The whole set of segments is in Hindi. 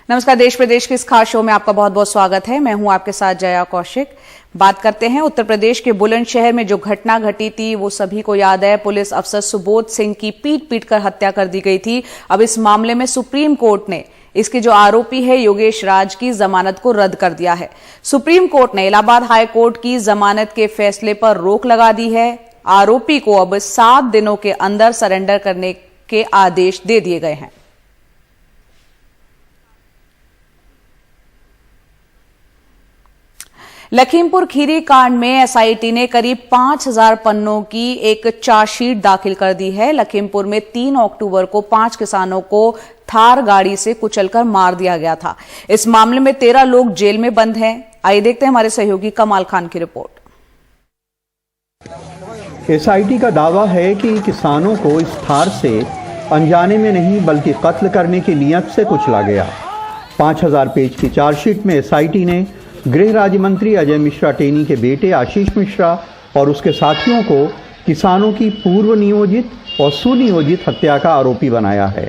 नमस्कार, देश प्रदेश के इस खास शो में आपका बहुत बहुत स्वागत है। मैं हूं आपके साथ जया कौशिक। बात करते हैं उत्तर प्रदेश के बुलंदशहर में जो घटना घटी थी वो सभी को याद है। पुलिस अफसर सुबोध सिंह की पीट कर हत्या कर दी गई थी। अब इस मामले में सुप्रीम कोर्ट ने इसके जो आरोपी है योगेश राज की जमानत को रद्द कर दिया है। सुप्रीम कोर्ट ने इलाहाबाद हाई कोर्ट की जमानत के फैसले पर रोक लगा दी है। आरोपी को अब 7 दिनों के अंदर सरेंडर करने के आदेश दे दिए गए हैं। लखीमपुर खीरी कांड में एसआईटी ने करीब 5000 पन्नों की एक चार्जशीट दाखिल कर दी है। लखीमपुर में 3 अक्टूबर को 5 किसानों को थार गाड़ी से कुचलकर मार दिया गया था। इस मामले में 13 लोग जेल में बंद हैं। आइए देखते हैं हमारे सहयोगी कमाल खान की रिपोर्ट। एसआईटी का दावा है कि किसानों को इस थार से अनजाने में नहीं बल्कि कत्ल करने की नियत से कुचला गया। 5000 पेज की चार्जशीट में एसआईटी ने गृह राज्य मंत्री अजय मिश्रा टेनी के बेटे आशीष मिश्रा और उसके साथियों को किसानों की पूर्व नियोजित और सुनियोजित हत्या का आरोपी बनाया है।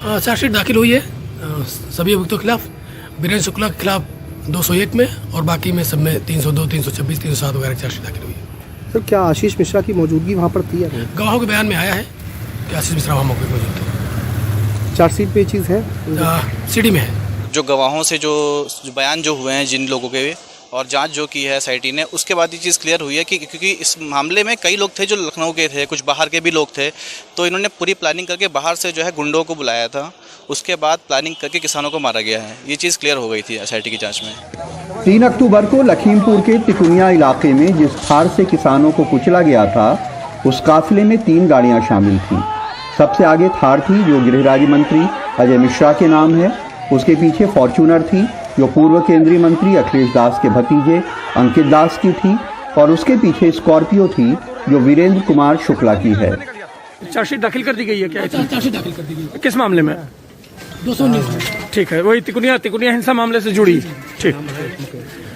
चार्जशीट दाखिल हुई है सभी अभियुक्तों के खिलाफ। वीरेंद्र शुक्ला के खिलाफ 201 में और बाकी में सब में 302, 326, 307 वगैरह चार्जशीट दाखिल हुई है। सर, क्या आशीष मिश्रा की मौजूदगी वहाँ पर थी या नहीं? गवाहों के बयान में आया है कि आशीष मिश्रा वहाँ मौके पर मौजूद थे। चार्जशीट पे चीज़ है सीडी में है। जो गवाहों से जो बयान जो हुए हैं जिन लोगों के और जांच जो की है एसआईटी ने, उसके बाद ये चीज़ क्लियर हुई है कि क्योंकि इस मामले में कई लोग थे जो लखनऊ के थे, कुछ बाहर के भी लोग थे, तो इन्होंने पूरी प्लानिंग करके बाहर से जो है गुंडों को बुलाया था। उसके बाद प्लानिंग करके किसानों को मारा गया है। ये चीज़ क्लियर हो गई थी एसआईटी की जाँच में। 3 अक्टूबर को लखीमपुर के तिकुनिया इलाके में जिस थार से किसानों को कुचला गया था उस काफिले में 3 गाड़ियाँ शामिल थीं। सबसे आगे थार थी जो गृह राज्य मंत्री अजय मिश्रा के नाम है। उसके पीछे फॉर्च्यूनर थी जो पूर्व केंद्रीय मंत्री अखिलेश दास के भतीजे अंकित दास की थी और उसके पीछे स्कॉर्पियो थी जो वीरेंद्र कुमार शुक्ला की है। चार्जशीट दाखिल कर दी गई है क्या? चार्जशीट दाखिल कर दी गई है। किस मामले में? 219 में। ठीक है, वही तिकुनिया हिंसा मामले से जुड़ी। ठीक।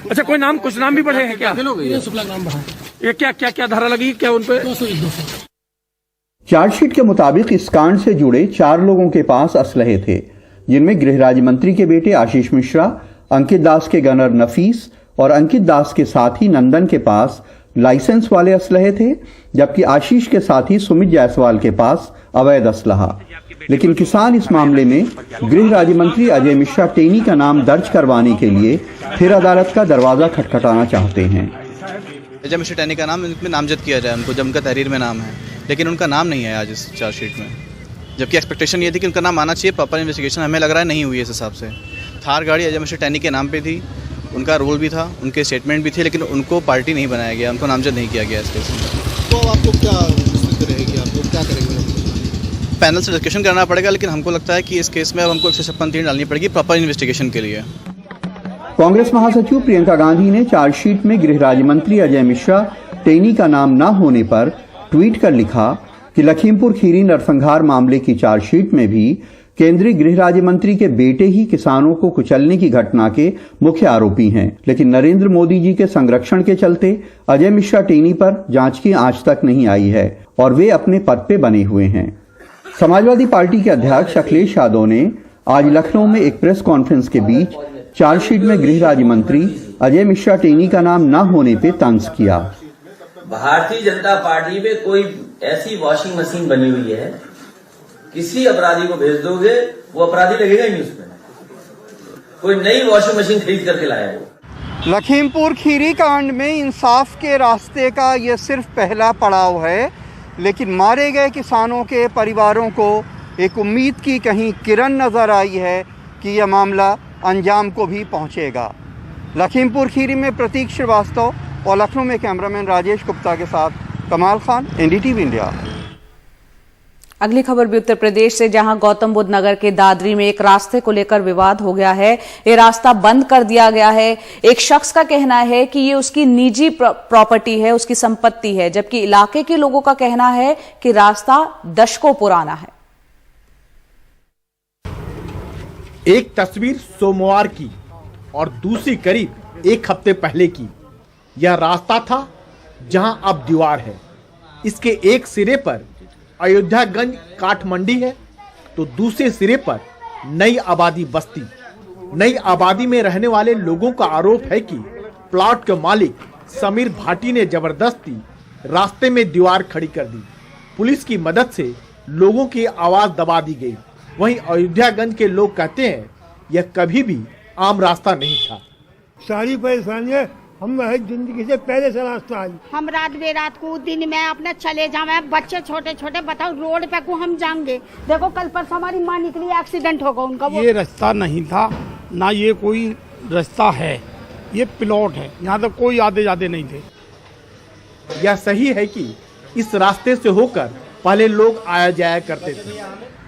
अच्छा, कोई नाम, कुछ नाम भी बढ़े हैं क्या? शुक्ला नाम बढ़ा। ये क्या धारा लगी क्या उन पे? 201। चार्जशीट के मुताबिक इस कांड से जुड़े 4 लोगों के पास असलहे थे, जिनमें गृह राज्य मंत्री के बेटे आशीष मिश्रा, अंकित दास के गनर नफीस और अंकित दास के साथी नंदन के पास लाइसेंस वाले असलहे थे, जबकि आशीष के साथी सुमित जायसवाल के पास अवैध असलहा। लेकिन किसान इस मामले में गृह राज्य मंत्री अजय मिश्रा टेनी का नाम दर्ज करवाने के लिए फिर अदालत का दरवाजा खटखटाना चाहते हैं। अजय मिश्रा टेनी का नाम इनमें नामजद किया जाए उनको, जब उनका तहरीर में नाम है, लेकिन उनका नाम नहीं है आज इस चार्जशीट में, जबकि एक्सपेक्टेशन ये थी कि उनका नाम आना चाहिए। प्रॉपर इन्वेस्टिगेशन हमें लग रहा है नहीं हुई इस हिसाब से। थार गाड़ी अजय मिश्रा टैनी के नाम पे थी, उनका रोल भी था, उनके स्टेटमेंट भी थे, लेकिन उनको पार्टी नहीं बनाया गया, उनको नामजद नहीं किया गया इस केस में। तो आपको क्या स्थिति रहेगी, आपको क्या करेंगे? पैनल से डिस्कशन करना पड़ेगा, लेकिन हमको लगता है कि इस केस में अब हमको 156 डालनी पड़ेगी प्रॉपर इन्वेस्टिगेशन के लिए। कांग्रेस महासचिव प्रियंका गांधी ने चार्जशीट में गृह राज्य मंत्री अजय मिश्रा टेनी का नाम न होने पर ट्वीट कर लिखा कि लखीमपुर खीरी नरसंहार मामले की चार्जशीट में भी केंद्रीय गृह राज्य मंत्री के बेटे ही किसानों को कुचलने की घटना के मुख्य आरोपी हैं, लेकिन नरेंद्र मोदी जी के संरक्षण के चलते अजय मिश्रा टेनी पर जांच की आंच तक नहीं आई है और वे अपने पद पे बने हुए हैं। समाजवादी पार्टी के अध्यक्ष अखिलेश यादव ने आज लखनऊ में एक प्रेस कॉन्फ्रेंस के बीच चार्जशीट में गृह राज्य मंत्री अजय मिश्रा टेनी का नाम न होने पे तंज किया। भारतीय जनता पार्टी में कोई ऐसी वॉशिंग मशीन बनी हुई है, किसी अपराधी को भेज दोगे वो अपराधी लगेगा ही नहीं उसमें। कोई नई वॉशिंग मशीन खरीद करके लाया वो। लखीमपुर खीरी कांड में इंसाफ के रास्ते का ये सिर्फ पहला पड़ाव है, लेकिन मारे गए किसानों के परिवारों को एक उम्मीद की कहीं किरण नजर आई है कि यह मामला अंजाम को भी पहुंचेगा। लखीमपुर खीरी में प्रतीक श्रीवास्तव और लखनऊ में कैमरामैन राजेश गुप्ता के साथ कमाल खान, एनडीटीवी इंडिया। अगली खबर भी उत्तर प्रदेश से, जहां गौतम बुद्ध नगर के दादरी में एक रास्ते को लेकर विवाद हो गया है। ये रास्ता बंद कर दिया गया है। एक शख्स का कहना है कि ये उसकी निजी प्रॉपर्टी है, उसकी संपत्ति है, जबकि इलाके के लोगों का कहना है कि रास्ता दशकों पुराना है। एक तस्वीर सोमवार की और दूसरी करीब 1 हफ्ते पहले की। यह रास्ता था जहां अब दीवार है। इसके एक सिरे पर अयोध्यागंज काठ मंडी है तो दूसरे सिरे पर नई आबादी बस्ती नई आबादी में रहने वाले लोगों का आरोप है कि प्लॉट के मालिक समीर भाटी ने जबरदस्ती रास्ते में दीवार खड़ी कर दी। पुलिस की मदद से लोगों की आवाज दबा दी गई। वहीं अयोध्यागंज के लोग कहते हैं यह कभी भी आम रास्ता नहीं था। सारी परेशानियां हम जिंदगी से पहले से रास्ता आई। हम रात बेरात को दिन में अपने चले जावे, बच्चे छोटे छोटे, बताओ रोड पे को हम जाएंगे। देखो कल परसों हमारी माँ निकली, एक्सीडेंट होगा उनका। ये रास्ता नहीं था ना, ये कोई रास्ता है, ये प्लॉट है, यहाँ तक कोई आधे जाते नहीं थे। यह सही है कि इस रास्ते से होकर पहले लोग आया जाया करते थे।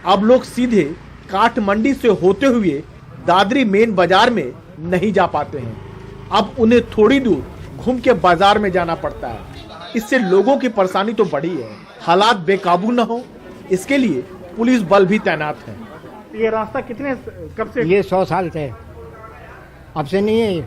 अब लोग सीधे काठ मंडी से होते हुए दादरी मेन बाजार में नहीं जा पाते हैं। अब उन्हें थोड़ी दूर घूम के बाजार में जाना पड़ता है। इससे लोगों की परेशानी तो बढ़ी है। हालात बेकाबू न हो, इसके लिए पुलिस बल भी तैनात है। ये रास्ता कितने कब से? ये 100 साल से, अब से नहीं है।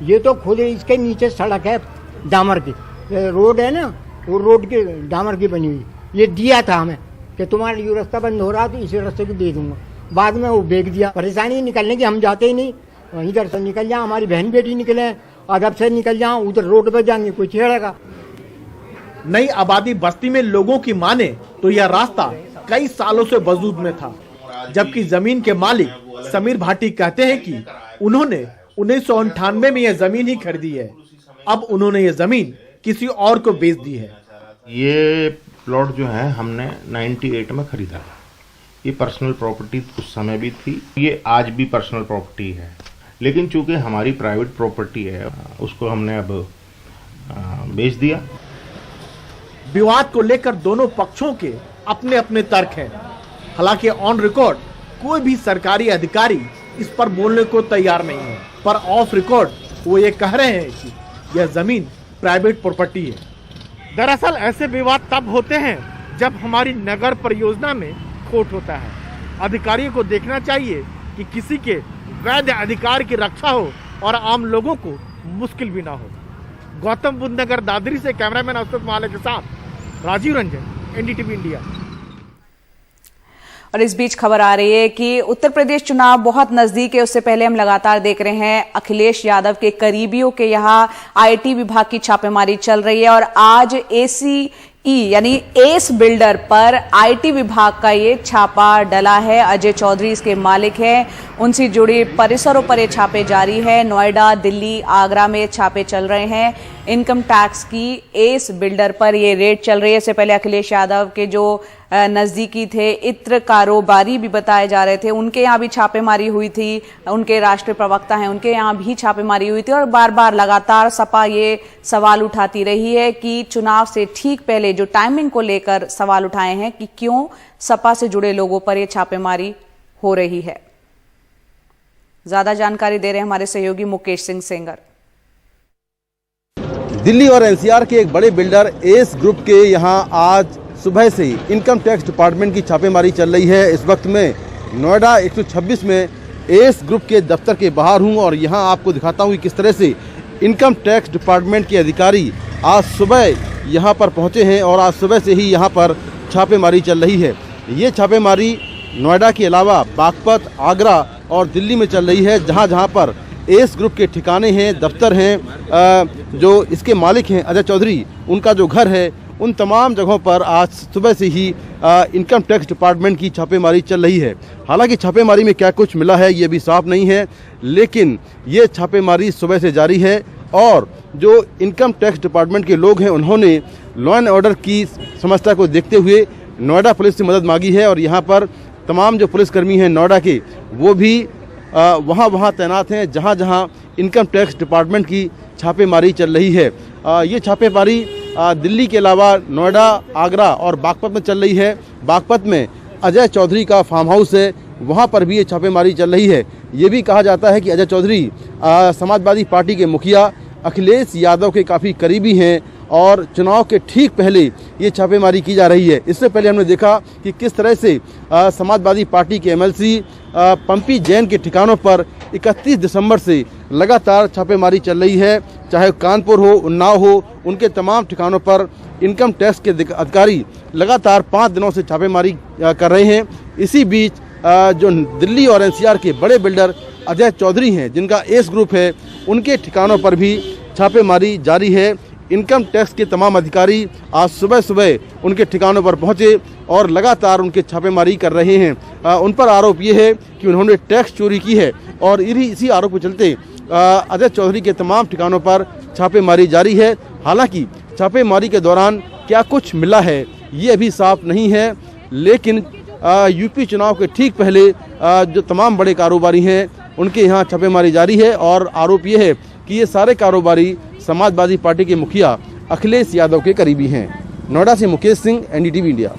ये तो खुले, इसके नीचे सड़क है डामर की, रोड है ना, वो रोड की डामर की बनी हुई। ये दिया था हमें कि तुम्हारा ये रास्ता बंद हो रहा तो इसी रास्ते को दे दूंगा। बाद में वो बेच दिया। परेशानी निकलने की, हम जाते ही नहीं। इधर से निकल जाए, हमारी बहन बेटी निकले, अदब से निकल जाओ, उधर रोड पर जाएंगे, कोई छेड़ेगा। नई आबादी बस्ती में लोगों की माने तो यह रास्ता कई सालों से वजूद में था, जबकि जमीन के मालिक समीर भाटी कहते हैं कि उन्होंने 1998 में यह जमीन ही खरीदी है। अब उन्होंने ये जमीन किसी और को बेच दी है। ये प्लॉट जो है हमने 98 में खरीदा। ये पर्सनल प्रॉपर्टी उस समय भी थी, ये आज भी पर्सनल प्रॉपर्टी है, लेकिन चूंकि हमारी प्राइवेट प्रॉपर्टी है उसको हमने अब बेच दिया। विवाद को लेकर दोनों पक्षों के अपने अपने तर्क हैं। हालांकि ऑन रिकॉर्ड कोई भी सरकारी अधिकारी इस पर बोलने को तैयार नहीं है, पर ऑफ रिकॉर्ड वो ये कह रहे हैं कि यह जमीन प्राइवेट प्रॉपर्टी है। दरअसल ऐसे विवाद तब होते हैं जब हमारी नगर परियोजना में खोट होता है। अधिकारियों को देखना चाहिए कि किसी के वैध अधिकार की रक्षा हो और आम लोगों को मुश्किल भी ना हो। गौतम बुद्ध नगर दादरी से कैमरामैन अशोक माले के साथ राजीव रंजन, एनडीटीवी इंडिया। और इस बीच खबर आ रही है कि उत्तर प्रदेश चुनाव बहुत नजदीक है। उससे पहले हम लगातार देख रहे हैं अखिलेश यादव के करीबियों के यहाँ आईटी विभाग की छापेमारी चल रही है और आज एसीई यानी एस बिल्डर पर आईटी विभाग का ये छापा डला है। अजय चौधरी इसके मालिक हैं। उनसे जुड़े परिसरों पर ये छापे जारी है। नोएडा, दिल्ली, आगरा में छापे चल रहे हैं। इनकम टैक्स की एस बिल्डर पर ये रेड चल रही है। इससे पहले अखिलेश यादव के जो नजदीकी थे, इत्र कारोबारी भी बताए जा रहे थे, उनके यहाँ भी छापेमारी हुई थी। उनके राष्ट्रीय प्रवक्ता हैं, उनके यहाँ भी छापेमारी हुई थी। और बार बार लगातार सपा ये सवाल उठाती रही है कि चुनाव से ठीक पहले जो टाइमिंग को लेकर सवाल उठाए हैं कि क्यों सपा से जुड़े लोगों पर ये छापेमारी हो रही है। ज्यादा जानकारी दे रहे हैं हमारे सहयोगी मुकेश सिंह सेंगर। दिल्ली और एनसीआर के एक बड़े बिल्डर एस ग्रुप के यहाँ आज सुबह से इनकम टैक्स डिपार्टमेंट की छापेमारी चल रही है। इस वक्त में नोएडा 126 में एस ग्रुप के दफ्तर के बाहर हूँ और यहाँ आपको दिखाता हूँ कि किस तरह से इनकम टैक्स डिपार्टमेंट के अधिकारी आज सुबह यहाँ पर पहुँचे हैं और आज सुबह से ही यहाँ पर छापेमारी चल रही है। ये छापेमारी नोएडा के अलावा बागपत, आगरा और दिल्ली में चल रही है, जहाँ जहाँ पर एस ग्रुप के ठिकाने हैं, दफ्तर हैं, जो इसके मालिक हैं अजय चौधरी, उनका जो घर है, उन तमाम जगहों पर आज सुबह से ही इनकम टैक्स डिपार्टमेंट की छापेमारी चल रही है। हालांकि छापेमारी में क्या कुछ मिला है ये भी साफ नहीं है, लेकिन ये छापेमारी सुबह से जारी है और जो इनकम टैक्स डिपार्टमेंट के लोग हैं उन्होंने लॉ एंड ऑर्डर की समस्या को देखते हुए नोएडा पुलिस से मदद मांगी है और यहाँ पर तमाम जो पुलिसकर्मी हैं नोएडा के, वो भी वहाँ तैनात हैं जहाँ जहाँ इनकम टैक्स डिपार्टमेंट की छापेमारी चल रही है। ये छापेमारी दिल्ली के अलावा नोएडा, आगरा और बागपत में चल रही है। बागपत में अजय चौधरी का फार्म हाउस है, वहाँ पर भी ये छापेमारी चल रही है। ये भी कहा जाता है कि अजय चौधरी समाजवादी पार्टी के मुखिया अखिलेश यादव के काफ़ी करीबी हैं और चुनाव के ठीक पहले ये छापेमारी की जा रही है। इससे पहले हमने देखा कि किस तरह से समाजवादी पार्टी के एमएलसी पंपी जैन के ठिकानों पर 31 दिसंबर से लगातार छापेमारी चल रही है। चाहे कानपुर हो, उन्नाव हो, उनके तमाम ठिकानों पर इनकम टैक्स के अधिकारी लगातार 5 दिनों से छापेमारी कर रहे हैं। इसी बीच जो दिल्ली और एनसीआर के बड़े बिल्डर अजय चौधरी हैं, जिनका एस ग्रुप है, उनके ठिकानों पर भी छापेमारी जारी है। इनकम टैक्स के तमाम अधिकारी आज सुबह सुबह उनके ठिकानों पर पहुंचे और लगातार उनके छापेमारी कर रहे हैं। उन पर आरोप ये है कि उन्होंने टैक्स चोरी की है और इसी आरोप के चलते अजय चौधरी के तमाम ठिकानों पर छापेमारी जारी है। हालांकि छापेमारी के दौरान क्या कुछ मिला है ये अभी साफ नहीं है, लेकिन यूपी चुनाव के ठीक पहले जो तमाम बड़े कारोबारी हैं उनके यहाँ छापेमारी जारी है और आरोप ये है कि ये सारे कारोबारी समाजवादी पार्टी के मुखिया अखिलेश यादव के करीबी हैं। नोएडा से मुकेश सिंह, एनडीटीवी इंडिया।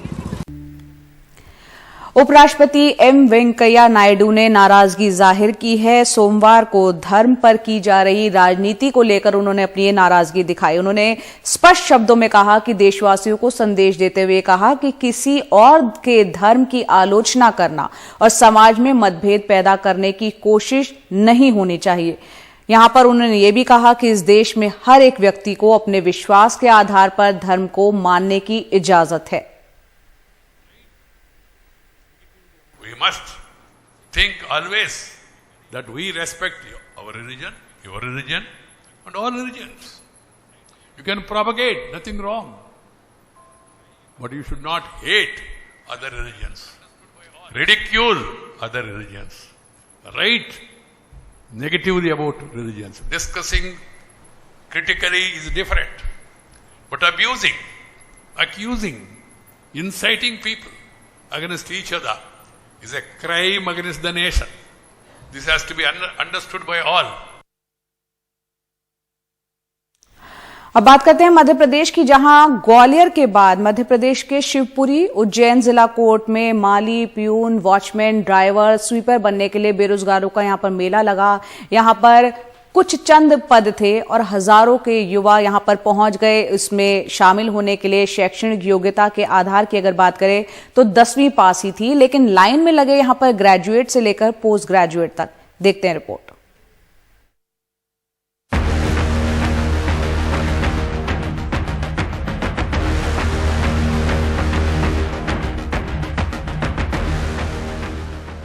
उपराष्ट्रपति एम वेंकैया नायडू ने नाराजगी जाहिर की है। सोमवार को धर्म पर की जा रही राजनीति को लेकर उन्होंने अपनी नाराजगी दिखाई। उन्होंने स्पष्ट शब्दों में कहा कि देशवासियों को संदेश देते हुए कहा कि किसी और के धर्म की आलोचना करना और समाज में मतभेद पैदा करने की कोशिश नहीं होनी चाहिए। यहां पर उन्होंने ये भी कहा कि इस देश में हर एक व्यक्ति को अपने विश्वास के आधार पर धर्म को मानने की इजाजत है। We must think always that we respect our religion, your religion, and all religions. You can propagate, nothing wrong. But you should not hate other religions, ridicule other religions, write negatively about religions. Discussing critically is different. But abusing, accusing, inciting people against each other is a crime against the nation. This has to be understood by all. अब बात करते हैं मध्य प्रदेश की, जहां ग्वालियर के बाद मध्य प्रदेश के शिवपुरी, उज्जैन जिला कोर्ट में माली, प्यून, वॉचमैन, ड्राइवर, स्वीपर बनने के लिए बेरोजगारों का यहां पर मेला लगा। यहां पर कुछ चंद पद थे और हजारों के युवा यहां पर पहुंच गए इसमें शामिल होने के लिए। शैक्षणिक योग्यता के आधार की अगर बात करें तो 10वीं पास ही थी, लेकिन लाइन में लगे यहां पर ग्रेजुएट से लेकर पोस्ट ग्रेजुएट तक। देखते हैं रिपोर्ट।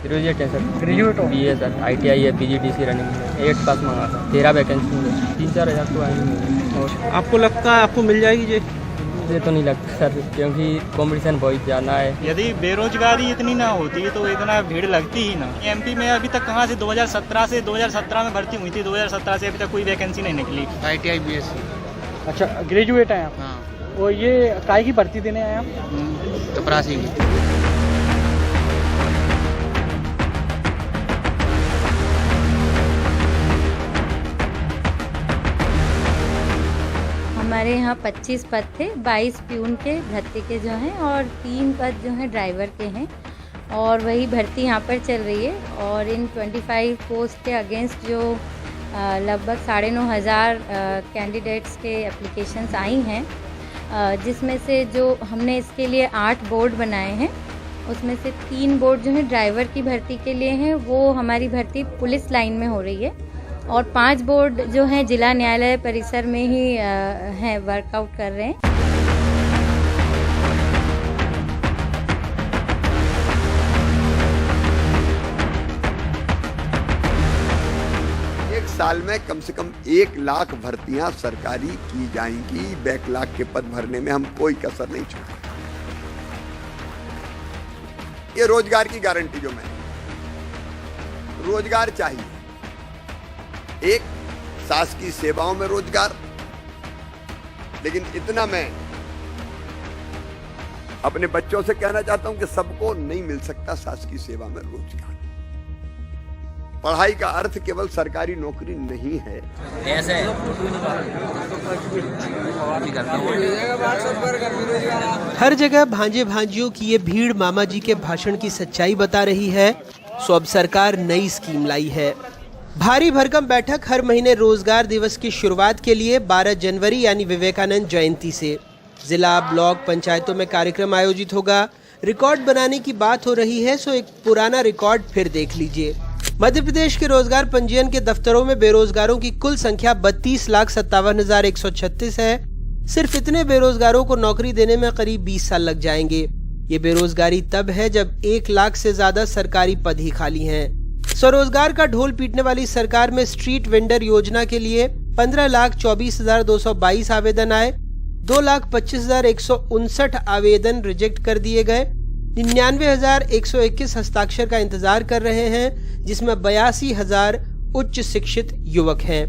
ग्रेजुएट है सर, ग्रेजुएट हो BA सर, ITI है, PGDC रनिंग है, 8 पास मंगा था, 13 वैकेंसी है, 3-4 हज़ार तो आएंगे। और आपको लगता है आपको मिल जाएगी? मुझे तो नहीं लगता सर, क्योंकि कंपटीशन बहुत ज़्यादा है। यदि बेरोजगारी इतनी ना होती तो इतना भीड़ लगती ही ना। MP में अभी तक कहाँ से 2017 में भर्ती हुई थी, 2017 से अभी तक कोई वैकेंसी नहीं निकली। ITI BSc। अच्छा, ग्रेजुएट हैं आप? हाँ। और ये काय की भर्ती देने आए आप? चपरासी की। हमारे यहाँ 25 पद थे, 22 प्यून के भर्ती के जो हैं और 3 पद जो हैं ड्राइवर के हैं, और वही भर्ती यहाँ पर चल रही है। और इन 25 पोस्ट के अगेंस्ट जो लगभग 9,500 कैंडिडेट्स के एप्लीकेशंस आई हैं, जिसमें से जो हमने इसके लिए 8 बोर्ड बनाए हैं, उसमें से 3 बोर्ड जो हैं ड्राइवर की भर्ती के लिए हैं, वो हमारी भर्ती पुलिस लाइन में हो रही है, और 5 बोर्ड जो हैं जिला न्यायालय परिसर में ही हैं, वर्कआउट कर रहे हैं। एक साल में कम से कम 1 लाख भर्तियां सरकारी की जाएंगी। बैकलॉग के पद भरने में हम कोई कसर नहीं छोड़ेंगे। ये रोजगार की गारंटी जो मैं, रोजगार चाहिए, एक शासकीय सेवाओं में रोजगार, लेकिन इतना मैं अपने बच्चों से कहना चाहता हूं कि सबको नहीं मिल सकता शासकीय सेवा में रोजगार। पढ़ाई का अर्थ केवल सरकारी नौकरी नहीं है। हर जगह भांजे भांजियों की ये भीड़ मामा जी के भाषण की सच्चाई बता रही है। सो अब सरकार नई स्कीम लाई है। भारी भरकम बैठक हर महीने रोजगार दिवस की शुरुआत के लिए 12 जनवरी यानी विवेकानंद जयंती से जिला, ब्लॉक, पंचायतों में कार्यक्रम आयोजित होगा। रिकॉर्ड बनाने की बात हो रही है, सो एक पुराना रिकॉर्ड फिर देख लीजिए। मध्य प्रदेश के रोजगार पंजीयन के दफ्तरों में बेरोजगारों की कुल संख्या 32,57,136 है। सिर्फ इतने बेरोजगारों को नौकरी देने में करीब 20 साल लग जाएंगे। ये बेरोजगारी तब है जब 1 लाख से ज्यादा सरकारी पद ही खाली हैं। स्वरोजगार का ढोल पीटने वाली सरकार में स्ट्रीट वेंडर योजना के लिए 15,24,222 आवेदन आए, 2,25,159 आवेदन रिजेक्ट कर दिए गए, 99,121 हस्ताक्षर का इंतजार कर रहे हैं, जिसमें 82,000 उच्च शिक्षित युवक हैं।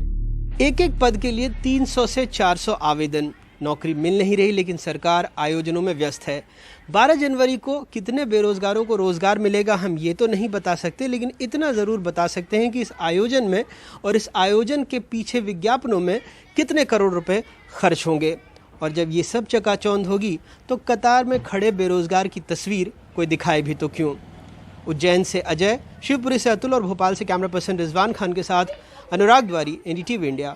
एक एक पद के लिए 300 से 400 आवेदन। नौकरी मिल नहीं रही, लेकिन सरकार आयोजनों में व्यस्त है। 12 जनवरी को कितने बेरोजगारों को रोजगार मिलेगा हम ये तो नहीं बता सकते, लेकिन इतना ज़रूर बता सकते हैं कि इस आयोजन में और इस आयोजन के पीछे विज्ञापनों में कितने करोड़ रुपए खर्च होंगे। और जब ये सब चकाचौंध होगी तो कतार में खड़े बेरोजगार की तस्वीर कोई दिखाए भी तो क्यों। उज्जैन से अजय, शिवपुरी से अतुल और भोपाल से कैमरा पर्सन रिजवान खान के साथ अनुराग द्वारी, NDTV इंडिया।